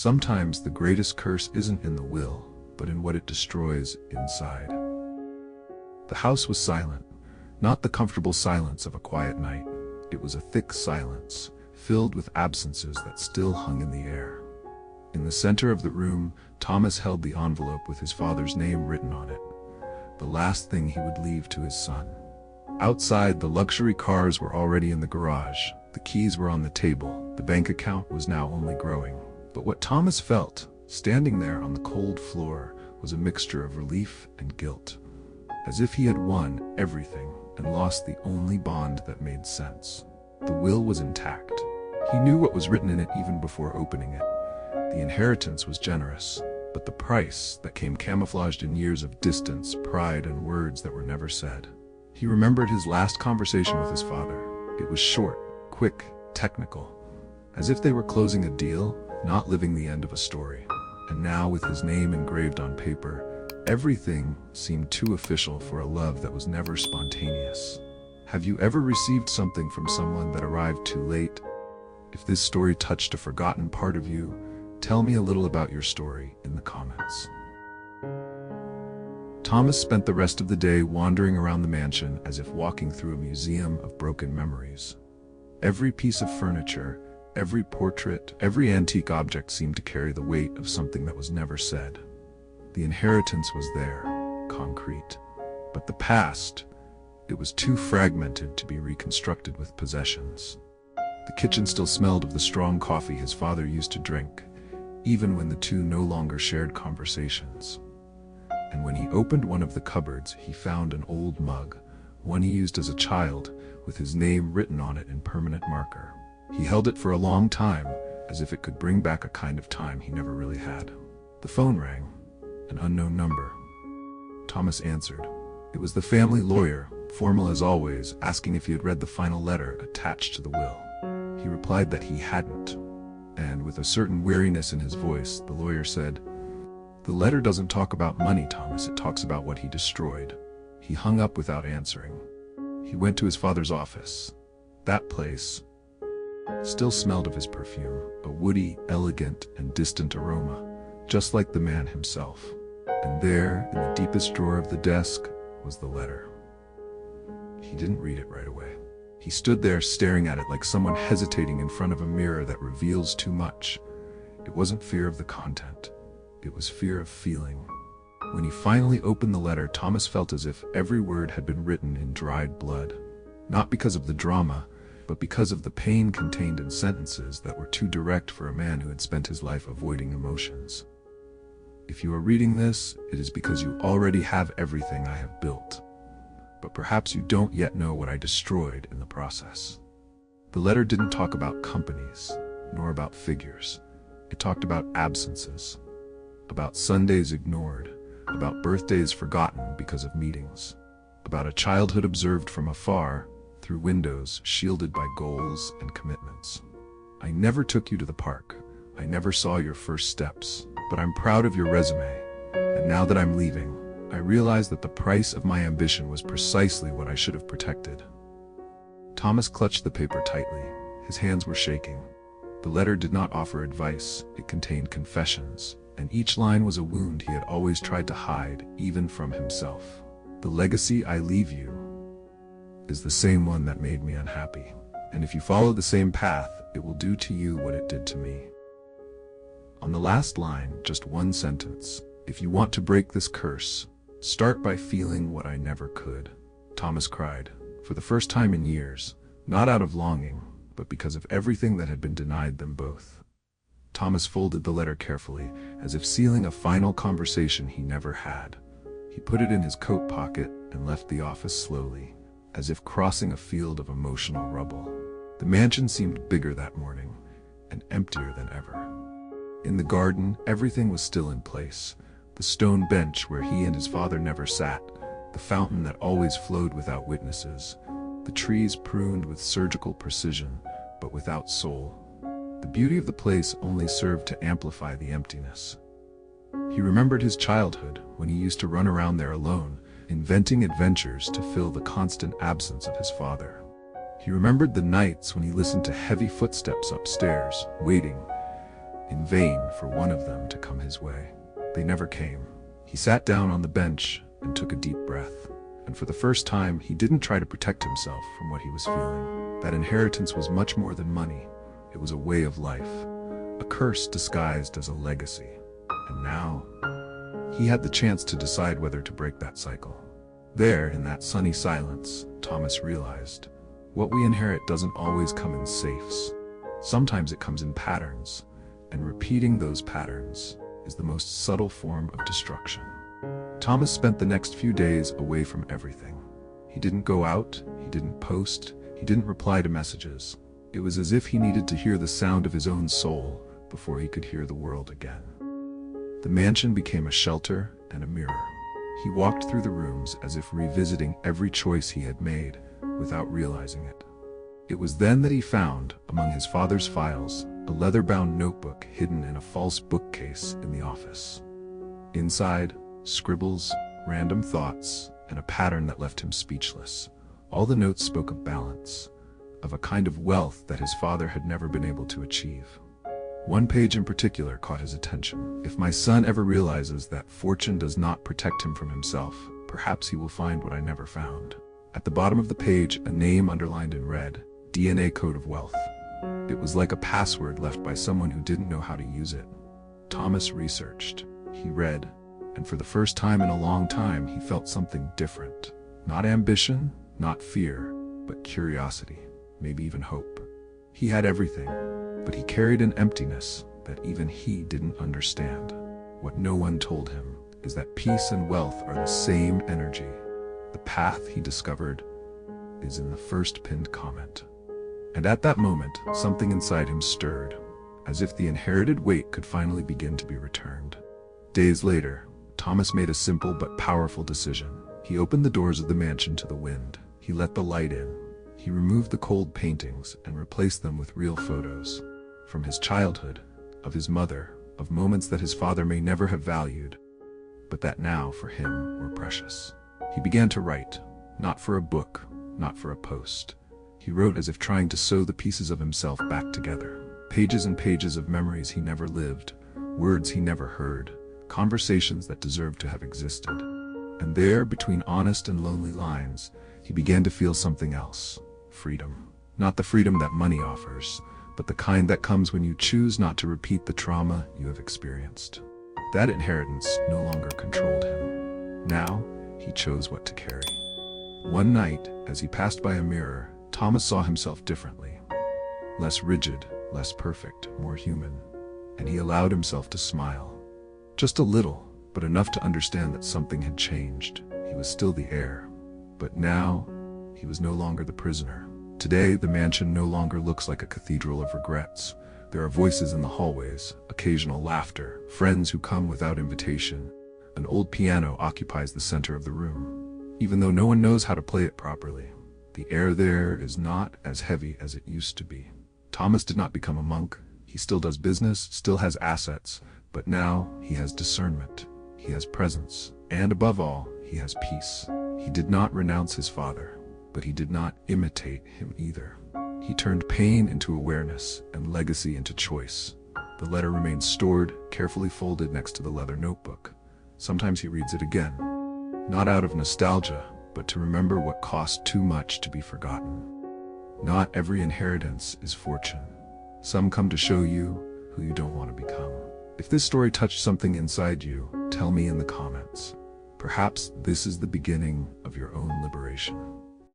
Sometimes the greatest curse isn't in the will, but in what it destroys inside. The house was silent, not the comfortable silence of a quiet night. It was a thick silence, filled with absences that still hung in the air. In the center of the room, Thomas held the envelope with his father's name written on it, the last thing he would leave to his son. Outside, the luxury cars were already in the garage, the keys were on the table, the bank account was now only growing. But what Thomas felt, standing there on the cold floor, was a mixture of relief and guilt, as if he had won everything and lost the only bond that made sense. The will was intact. He knew what was written in it even before opening it. The inheritance was generous, but the price that came camouflaged in years of distance, pride, and words that were never said. He remembered his last conversation with his father. It was short, quick, technical, as if they were closing a deal, not living the end of a story. And now, with his name engraved on paper, everything seemed too official for a love that was never spontaneous. Have you ever received something from someone that arrived too late? If this story touched a forgotten part of you, tell me a little about your story in the comments. Thomas spent the rest of the day wandering around the mansion as if walking through a museum of broken memories. Every piece of furniture, every portrait, every antique object seemed to carry the weight of something that was never said. The inheritance was there, concrete. But the past, it was too fragmented to be reconstructed with possessions. The kitchen still smelled of the strong coffee his father used to drink, even when the two no longer shared conversations. And when he opened one of the cupboards, he found an old mug, one he used as a child, with his name written on it in permanent marker. He held it for a long time, as if it could bring back a kind of time he never really had. The phone rang, an unknown number. Thomas answered. It was the family lawyer, formal as always, asking if he had read the final letter attached to the will. He replied that he hadn't, and with a certain weariness in his voice, the lawyer said, "The letter doesn't talk about money, Thomas, it talks about what he destroyed." He hung up without answering. He went to his father's office. That place still smelled of his perfume, a woody, elegant, and distant aroma, just like the man himself. And there, in the deepest drawer of the desk, was the letter. He didn't read it right away. He stood there staring at it like someone hesitating in front of a mirror that reveals too much. It wasn't fear of the content. It was fear of feeling. When he finally opened the letter, Thomas felt as if every word had been written in dried blood. Not because of the drama, but because of the pain contained in sentences that were too direct for a man who had spent his life avoiding emotions. If you are reading this, it is because you already have everything I have built. But perhaps you don't yet know what I destroyed in the process. The letter didn't talk about companies, nor about figures. It talked about absences, about Sundays ignored, about birthdays forgotten because of meetings, about a childhood observed from afar, through windows shielded by goals and commitments. I never took you to the park. I never saw your first steps, but I'm proud of your resume. And now that I'm leaving, I realize that the price of my ambition was precisely what I should have protected. Thomas clutched the paper tightly. His hands were shaking. The letter did not offer advice. It contained confessions, and each line was a wound he had always tried to hide, even from himself. The legacy I leave you is the same one that made me unhappy. And if you follow the same path, it will do to you what it did to me. On the last line, just one sentence. If you want to break this curse, start by feeling what I never could. Thomas cried, for the first time in years, not out of longing, but because of everything that had been denied them both. Thomas folded the letter carefully, as if sealing a final conversation he never had. He put it in his coat pocket and left the office slowly, as if crossing a field of emotional rubble. The mansion seemed bigger that morning, and emptier than ever. In the garden, everything was still in place. The stone bench where he and his father never sat, the fountain that always flowed without witnesses, the trees pruned with surgical precision, but without soul. The beauty of the place only served to amplify the emptiness. He remembered his childhood, when he used to run around there alone, inventing adventures to fill the constant absence of his father. He remembered the nights when he listened to heavy footsteps upstairs, waiting, in vain for one of them to come his way. They never came. He sat down on the bench and took a deep breath. And for the first time, he didn't try to protect himself from what he was feeling. That inheritance was much more than money. It was a way of life, a curse disguised as a legacy. And now, he had the chance to decide whether to break that cycle. There, in that sunny silence, Thomas realized, what we inherit doesn't always come in safes. Sometimes it comes in patterns, and repeating those patterns is the most subtle form of destruction. Thomas spent the next few days away from everything. He didn't go out, he didn't post, he didn't reply to messages. It was as if he needed to hear the sound of his own soul before he could hear the world again. The mansion became a shelter and a mirror. He walked through the rooms as if revisiting every choice he had made without realizing it. It was then that he found, among his father's files, a leather-bound notebook hidden in a false bookcase in the office. Inside, scribbles, random thoughts, and a pattern that left him speechless. All the notes spoke of balance, of a kind of wealth that his father had never been able to achieve. One page in particular caught his attention. If my son ever realizes that fortune does not protect him from himself, perhaps he will find what I never found. At the bottom of the page, a name underlined in red, DNA code of wealth. It was like a password left by someone who didn't know how to use it. Thomas researched. He read. And for the first time in a long time, he felt something different. Not ambition, not fear, but curiosity, maybe even hope. He had everything, but he carried an emptiness that even he didn't understand. What no one told him is that peace and wealth are the same energy. The path, he discovered, is in the first pinned comment. And at that moment, something inside him stirred, as if the inherited weight could finally begin to be returned. Days later, Thomas made a simple but powerful decision. He opened the doors of the mansion to the wind. He let the light in. He removed the cold paintings and replaced them with real photos. From his childhood, of his mother, of moments that his father may never have valued, but that now, for him, were precious. He began to write, not for a book, not for a post. He wrote as if trying to sew the pieces of himself back together. Pages and pages of memories he never lived, words he never heard, conversations that deserved to have existed. And there, between honest and lonely lines, he began to feel something else. Freedom. Not the freedom that money offers, but the kind that comes when you choose not to repeat the trauma you have experienced. That inheritance no longer controlled him. Now, he chose what to carry. One night, as he passed by a mirror, Thomas saw himself differently. Less rigid, less perfect, more human. And he allowed himself to smile. Just a little, but enough to understand that something had changed. He was still the heir. But now, he was no longer the prisoner. Today, the mansion no longer looks like a cathedral of regrets. There are voices in the hallways, occasional laughter, friends who come without invitation. An old piano occupies the center of the room. Even though no one knows how to play it properly, the air there is not as heavy as it used to be. Thomas did not become a monk. He still does business, still has assets, but now he has discernment. He has presence. And above all, he has peace. He did not renounce his father, but he did not imitate him either. He turned pain into awareness and legacy into choice. The letter remains stored, carefully folded next to the leather notebook. Sometimes he reads it again, not out of nostalgia, but to remember what cost too much to be forgotten. Not every inheritance is fortune. Some come to show you who you don't want to become. If this story touched something inside you, tell me in the comments. Perhaps this is the beginning of your own liberation.